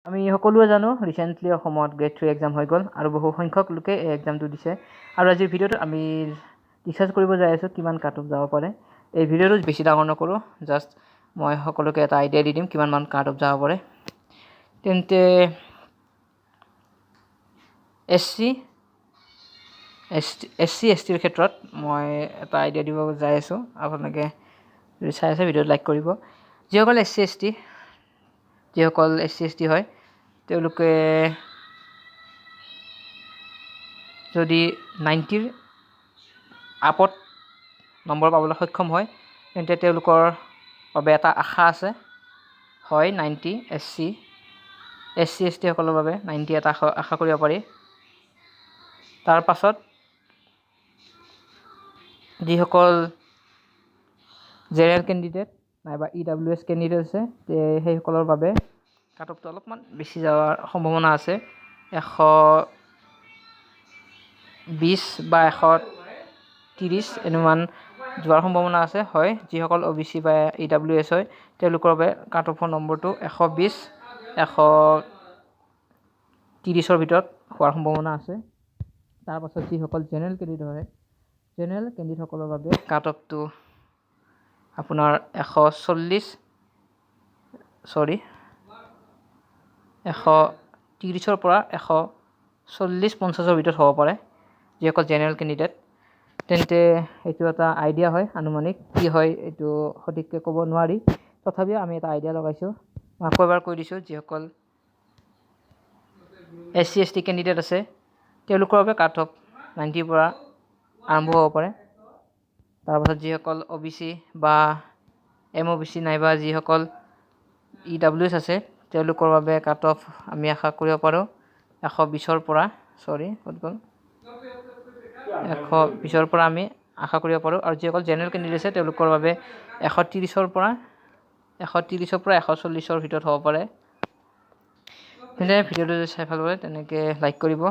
আমি সকলোৱে জানো ৰিচেণ্টলি অসমত গ্ৰেড 3 এক্সাম হৈ গ'ল আৰু বহু সংখ্যক লোকে এই এক্সামটো দিছে আৰু আজিৰ ভিডিঅ'টো আমি ডিছকাছ কৰিব যাই আছোঁ কিমান কাট অফ যাব পাৰে। এই ভিডিঅ'টো বেছি ডাঙৰ নকৰোঁ, জাষ্ট মই সকলোকে এটা আইডিয়া দি দিম কিমান মান কাট অফ যাব পাৰে। তেন্তে এছ টিৰ ক্ষেত্ৰত মই এটা আইডিয়া দিব যাই আছোঁ। আপোনালোকে যদি চাই আছে ভিডিঅ'টো লাইক কৰিব। যিসকল এছ চি হয় তেওঁলোকে যদি 90ৰ আপত নম্বৰ পাবলৈ সক্ষম হয় তেন্তে তেওঁলোকৰ বাবে এটা আশা আছে। হয় 90 এছ চি সকলৰ বাবে 90 এটা আশা কৰিব পাৰি। তাৰ পাছত যিসকল জেনেৰেল কেণ্ডিডেট নাইবা EWS কেণ্ডিডেট আছে সেইসকলৰ বাবে কাট অফটো অলপমান বেছি যোৱাৰ সম্ভাৱনা আছে। 120 বা 130 এনেমান যোৱাৰ সম্ভাৱনা আছে। হয় যিসকল OBC বা EWS হয় তেওঁলোকৰ বাবে কাট অফৰ নম্বৰটো 120 130ৰ ভিতৰত হোৱাৰ সম্ভাৱনা আছে। তাৰপাছত যিসকল জেনেৰেল কেণ্ডিডেটসকলৰ বাবে কাট অফটো আপোনাৰ 130ৰ পৰা 140-50ৰ ভিতৰত হ'ব পাৰে যিসকল জেনেৰেল কেণ্ডিডেট। তেন্তে এইটো এটা আইডিয়া হয়, আনুমানিক কি হয় এইটো সঠিককৈ ক'ব নোৱাৰি, তথাপিও আমি এটা আইডিয়া লগাইছোঁ। মই আকৌ এবাৰ কৈ দিছোঁ, যিসকল SC/ST কেণ্ডিডেট আছে তেওঁলোকৰ বাবে কাট অফ 90ৰ পৰা আৰম্ভ হ'ব পাৰে। তাৰপাছত যিসকল OBC বা MOBC নাইবা যিসকল EWS আছে তেওঁলোকৰ বাবে কাট অফ আমি আশা কৰিব পাৰোঁ 120ৰ পৰা আমি আশা কৰিব পাৰোঁ। আৰু যিসকল জেনেৰেল কেণ্ডিডেট আছে তেওঁলোকৰ বাবে 130ৰ পৰা 140ৰ ভিতৰত হ'ব পাৰে। তেন্তে ভিডিঅ'টো যদি চাই ভাল পায় তেনেকৈ লাইক কৰিব।